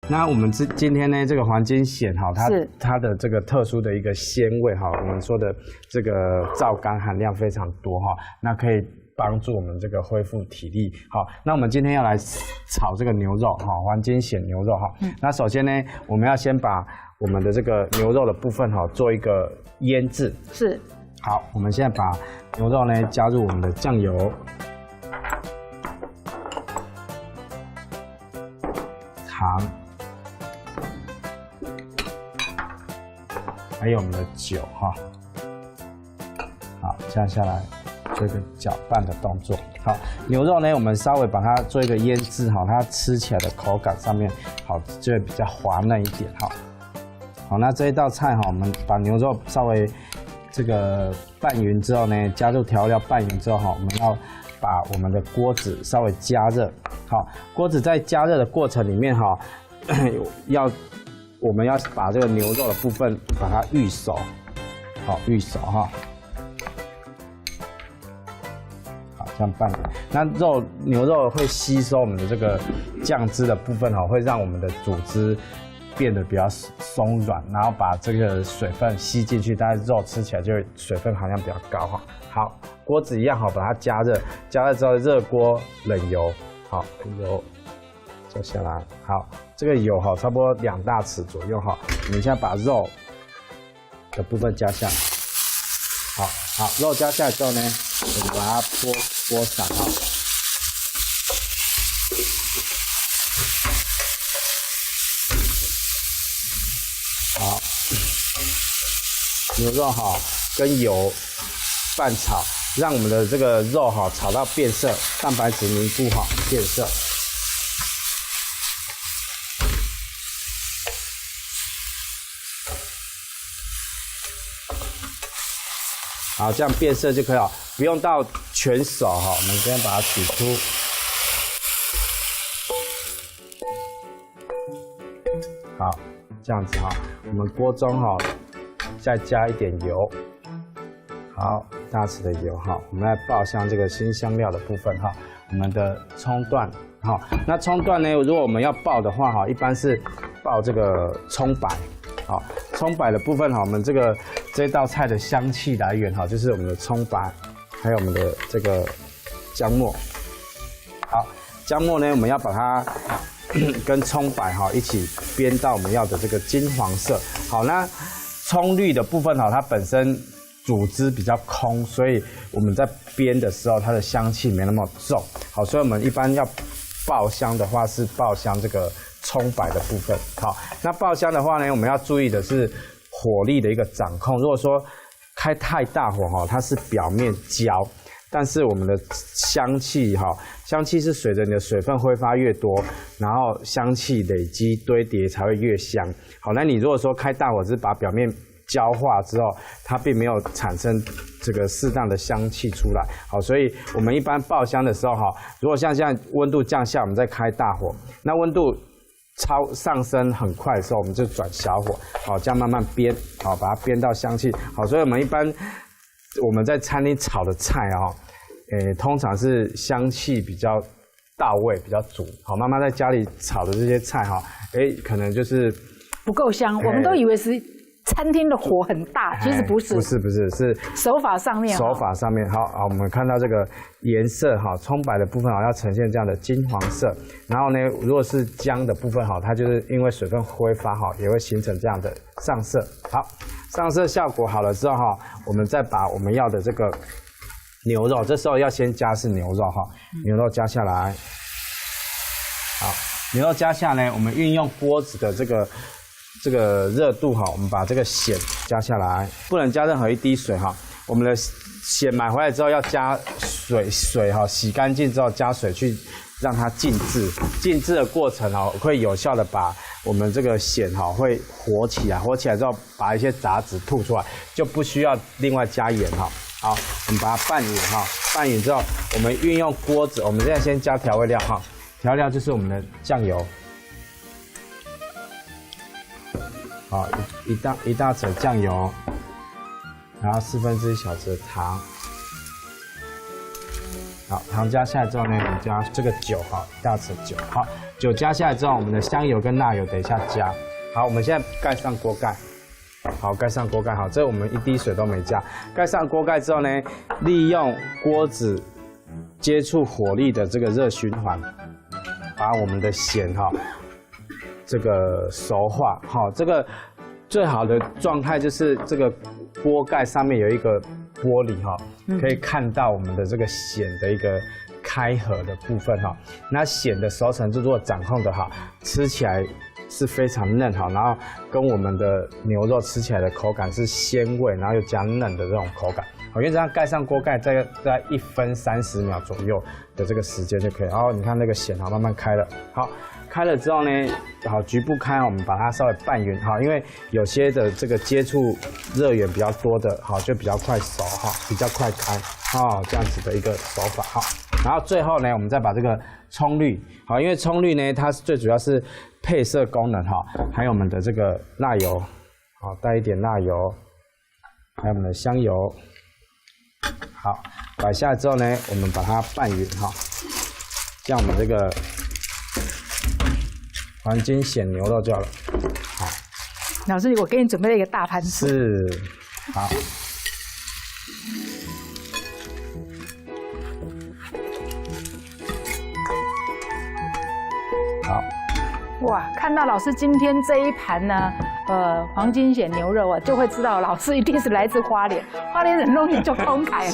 那我们今天呢，这个黄金蚬哈，它的这个特殊的一个鲜味哈，我们说的这个皂苷含量非常多哈，那可以帮助我们这个恢复体力。好，那我们今天要来炒这个牛肉哈，黄金蚬牛肉哈。那首先呢，我们要先把我们的这个牛肉的部分哈，做一个腌制。是。好，我们现在把牛肉呢加入我们的酱油、糖。还有我们的酒哈，好，这样下来做一个搅拌的动作。好，牛肉呢，我们稍微把它做一个腌制哈，它吃起来的口感上面好就会比较滑嫩一点哈。好，那这一道菜哈，我们把牛肉稍微这个拌匀之后呢，加入调料拌匀之后哈，我们要把我们的锅子稍微加热。好，锅子在加热的过程里面哈，我们要把这个牛肉的部分把它预熟，好预熟哈，好这样拌。那牛肉会吸收我们的这个酱汁的部分哈，会让我们的组织变得比较松软，然后把这个水分吸进去，大概肉吃起来就会水分含量比较高哈。好，锅子一样好，把它加热，加热之后热锅冷油，好油。就下来，好，这个油哈，差不多2大匙左右哈。我们现在把肉的部分加下来，好，肉加下来之后呢，我们把它拨散哈。好，牛肉哈跟油拌炒，让我们的这个肉哈炒到变色，蛋白质凝固哈变色。好，这样变色就可以了，不用到全熟哈。我们先把它取出。好，这样子哈。我们锅中哈再加一点油，好，1大匙的油哈。我们来爆香这个辛香料的部分哈。我们的葱段，好，那葱段呢，如果我们要爆的话哈，一般是爆这个葱白。好，葱白的部分哈，我们这道菜的香气来源哈，就是我们的葱白，还有我们的这个姜末。好，姜末呢，我们要把它跟葱白哈一起煸到我们要的这个金黄色。好，那葱绿的部分哈，它本身组织比较空，所以我们在煸的时候，它的香气没那么重。好，所以我们一般要爆香的话，是爆香这个葱白的部分。好，那爆香的话呢，我们要注意的是火力的一个掌控。如果说开太大火哈，它是表面焦，但是我们的香气哈，香气是随着你的水分挥发越多，然后香气累积堆叠才会越香。好，那你如果说开大火，只是把表面焦化之后，它并没有产生这个适当的香气出来。好，所以我们一般爆香的时候哈，如果像现在温度降下，我们再开大火，那温度上升很快的时候，我们就转小火，好，这样慢慢煸，好，把它煸到香气好。所以我们一般我们在餐厅炒的菜啊，通常是香气比较到位，比较足。好，妈妈在家里炒的这些菜哈，可能就是不够香，我们都以为是餐厅的火很大，其实不是，是手法上面。手法上面，好，我们看到这个颜色哈，葱白的部分要呈现这样的金黄色，然后呢，如果是姜的部分哈，它就是因为水分挥发哈，也会形成这样的上色。好，上色效果好了之后哈，我们再把我们要的这个牛肉，这时候要先加是牛肉哈，牛肉加下来，好，牛肉加下呢，我们运用锅子的这个热度哈，我们把这个蚬加下来，不能加任何一滴水哈。我们的蚬买回来之后要加水哈，洗干净之后加水去让它静置。静置的过程哈，会有效的把我们这个蚬哈会活起来，活起来之后把一些杂质吐出来，就不需要另外加盐哈。好，我们把它拌匀哈，拌匀之后，我们运用锅子，我们现在先加调味料哈。调料就是我们的酱油。好，一大匙酱油，然后1/4小匙的糖。好，糖加下来之后呢，我们加这个酒哈，1大匙酒。好，酒加下来之后，我们的香油跟辣油等一下加。好，我们现在盖上锅盖。好，盖上锅盖。好，这我们一滴水都没加。盖上锅盖之后呢，利用锅子接触火力的这个热循环，把我们的咸这个熟化。好，这个最好的状态就是这个锅盖上面有一个玻璃可以看到我们的这个咸的一个开合的部分那咸的熟成度如果掌控的好，吃起来是非常嫩然后跟我们的牛肉吃起来的口感是鲜味，然后又加嫩的这种口感。好，原则上盖上锅盖，在1分30秒左右的这个时间就可以。然后你看那个咸慢慢开了。好，开了之后呢，好局部开，我们把它稍微拌匀因为有些的这个接触热源比较多的就比较快熟比较快开这样子的一个手法然后最后呢，我们再把这个葱绿因为葱绿呢，它最主要是配色功能还有我们的这个辣油带一点辣油，还有我们的香油。好，摆下来之后呢，我们把它拌匀这样我们这个黄金咸牛肉就好了。好，老师，我给你准备了一个大盘子。是，好。好。哇，看到老师今天这一盘呢，黄金咸牛肉就会知道老师一定是来自花莲，花莲人弄你就慷慨